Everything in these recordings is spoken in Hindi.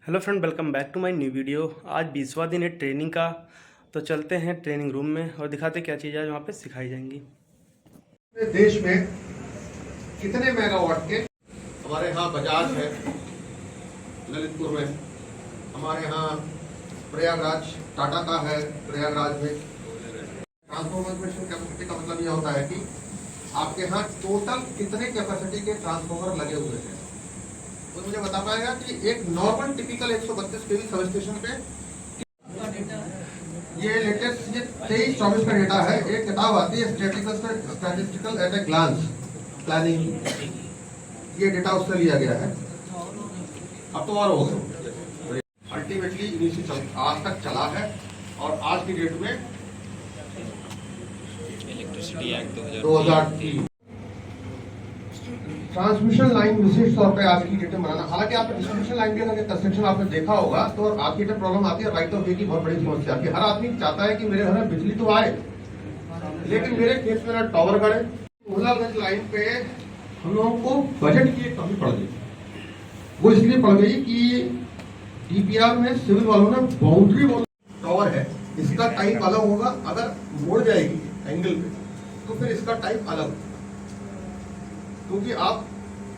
Hello friend, welcome back to my new video. आज 20वां दिन है ट्रेनिंग का। तो चलते हैं ट्रेनिंग रूम में और दिखाते क्या चीज़ आज वहाँ पे सिखाई जाएंगी। देश में कितने मेगावाट के हमारे यहाँ बजाज है, ललितपुर में, हमारे यहाँ प्रयागराज टाटा का है, प्रयागराज में। ट्रांसफॉर्मर कैपेसिटी का मतलब यह होता है कि आपके यहाँ टोटल कितने कैपेसिटी के ट्रांसफॉर्मर लगे हुए हैं। तो मुझे बता पाएगा कि एक नॉर्मल टिपिकल 132 केवी सब स्टेशन पे ये लेटेस्ट 23-24 का डेटा है। एक किताब आती है statistical at a glance planning, ये डेटा उससे लिया गया है। अब तो और हो गए अल्टीमेटली आज तक चला है और आज की डेट में इलेक्ट्रिसिटी एक्ट 2003 ट्रांसमिशन लाइन विशेष तौर पे आज की डेट में बनाना। हालांकि आपने डिस्ट्रीब्यूशन लाइन के अगर कंस्ट्रक्शन आपने देखा होगा तो आज की डेट प्रॉब्लम आती है राइट ऑफ वे की, बहुत बड़ी समस्या आती है। हर आदमी चाहता है कि मेरे घर में बिजली तो आए, लेकिन मेरे खेत में ना टावर गड़े। मोहलागंज लाइन पे हम लोगों को बजट की कमी पड़ गई। वो इसलिए पड़ गई कि डीपीआर में सिविल वालों ने बाउंड्री वॉल टावर है, इसका टाइप अलग होगा। अगर मोड़ जाएगी एंगल पे तो फिर इसका टाइप अलग, क्योंकि आप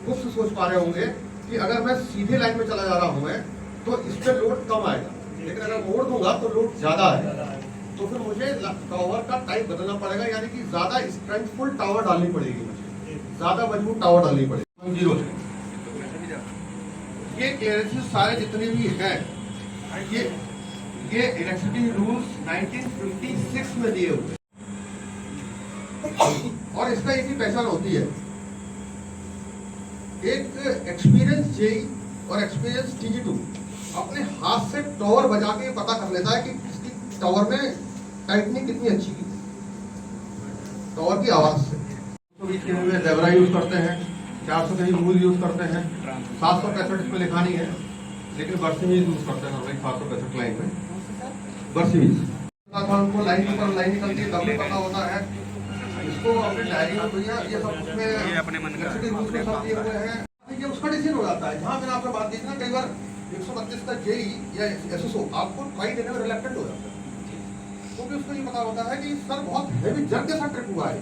खुद से सोच पा रहे होंगे कि अगर मैं सीधे लाइन में चला जा रहा हूं मैं तो इस पर लोड कम आएगा, लेकिन अगर मोड़ दूंगा तो लोड ज्यादा आएगा। तो फिर मुझे टावर का टाइप बदलना पड़ेगा, यानी कि ज्यादा स्ट्रेंथफुल टावर डालनी पड़ेगी, मुझे ज्यादा मजबूत टावर डालनी पड़ेगी। 0 ये क्लियरेंसेस सारे जितने भी हैं ये इलेक्ट्रिसिटी रूल्स 1956 में दिए हुए और इसका एक ही पहचान होती है। एक एक्सपीरियंस जेई और एक्सपीरियंस टीजी2 अपने हाथ से टावर बजा के पता कर लेता है कि इसकी टावर में टाइटनिंग कितनी अच्छी की, टावर की आवाज से। 120 के में जेब्रा यूज करते हैं, 400 के मूल यूज करते हैं, 765 इसमें लिखा नहीं है, लेकिन बर्सिमीज यूज करते हैं। 765 लाइन में बर्सिमीज उनको लाइन पर लाइन निकलती है, तब भी पता होता है। इसको अपने डायरी में भैया ये सब उसमें ये अपने मन का सब दिए हुए हैं, ये उसका डिसीजन हो जाता है। जहाँ मैंने आपसे बात की थी ना, कई बार 132 का जेई या एसएसओ आपको ट्राई देने में रिलेक्टेंट हो जाता है, क्योंकि उसको ये पता होता है कि सर बहुत हैवी जर्क के साथ ट्रिप हुआ है,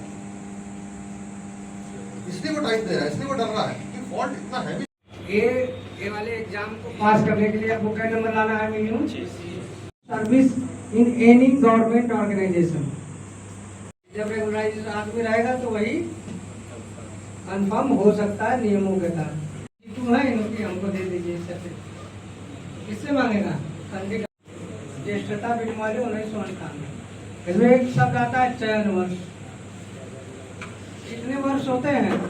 इसलिए वो टाइम दे रहा है, इसलिए वो डर रहा है कि फॉल्ट इतना हैवी। ये वाले एग्जाम को पास करने के लिए आपको क्या नंबर लाना है? Minimum service in any government organisation. जब रेगुलराइज आदमी रहेगा तो वही कंफर्म हो सकता है नियमों के तहत। तुम है इनकी हमको दे दीजिए, किससे मांगेगा? संडे का ज्येष्ठता बिल वाले 1998। इसमें एक शब्द आता है चयन वर्ष। कितने वर्ष होते हैं?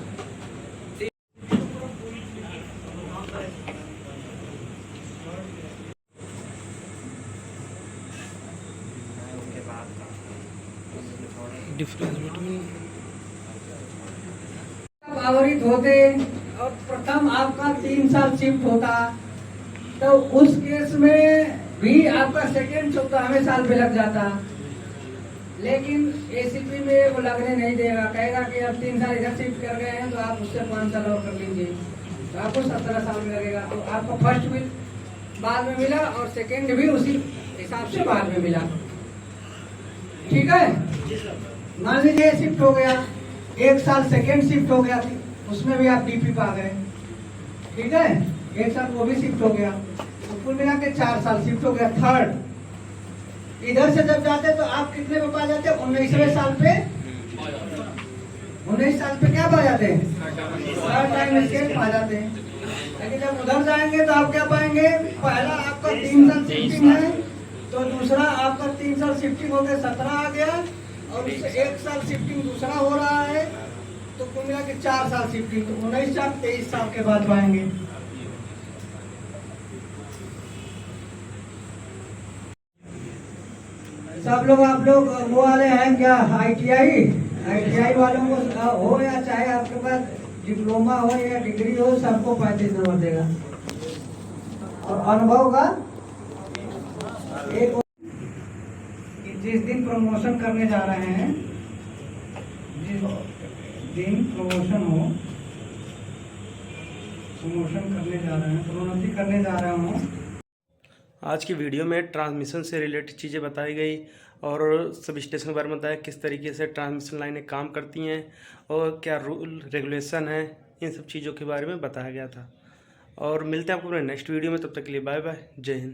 डिफरेंस बिटवीन आवरित होते और प्रथम आपका 3 साल शिफ्ट होता तो उस केस में भी आपका सेकेंड 14वें साल पे लग जाता। लेकिन एसीपी में वो लगने नहीं देगा, कहेगा कि अब 3 साल इधर शिफ्ट कर गए हैं तो आप उससे 5 साल और कर लीजिए, तो आपको 17 साल में लगेगा। तो आपको फर्स्ट भी बाद में मिला और सेकेंड भी उसी हिसाब से बाद में मिला। ठीक है, मान लीजिए शिफ्ट हो गया, 1 साल सेकेंड शिफ्ट हो गया, उसमें भी आप डीपी पा गए। ठीक है, 1 साल वो भी शिफ्ट हो गया, तो कुल मिला के 4 साल शिफ्ट हो गया। थर्ड इधर से जब जाते तो आप कितने पे पा जाते? 19वें साल पे। 19 साल पे क्या पा जाते हैं? थर्ड टाइम स्केल पा जाते हैं। लेकिन जब उधर जाएंगे तो आप क्या पाएंगे? पहला आपका 3 साल शिफ्टिंग है, तो दूसरा आपका 3 साल शिफ्टिंग हो गया, 17 आ गया, और 1 साल शिफ्टिंग दूसरा हो रहा है, तो कुल मिला के 4 साल शिफ्टिंग, तो 19 साल 23 साल के बाद पाएंगे। सब लोग आप लोग वो वाले हैं क्या? आईटीआई वालों को हो या चाहे आपके पास डिप्लोमा हो या डिग्री हो, सबको 35 नंबर देगा। और अनुभव का एक, जिस दिन प्रमोशन करने जा रहे हैं, जिस दिन प्रमोशन हो, प्रमोशन करने जा रहे हैं, प्रोन्नति करने जा रहा हूँ, आज की वीडियो में ट्रांसमिशन से रिलेटेड चीज़ें बताई गई और सब स्टेशन के बारे में बताया किस तरीके से ट्रांसमिशन लाइनें काम करती हैं और क्या रूल रेगुलेशन है, इन सब चीज़ों के बारे में बताया गया था। और मिलते हैं आपको अपने नेक्स्ट वीडियो में, तब तक के लिए बाय बाय, जय हिंद।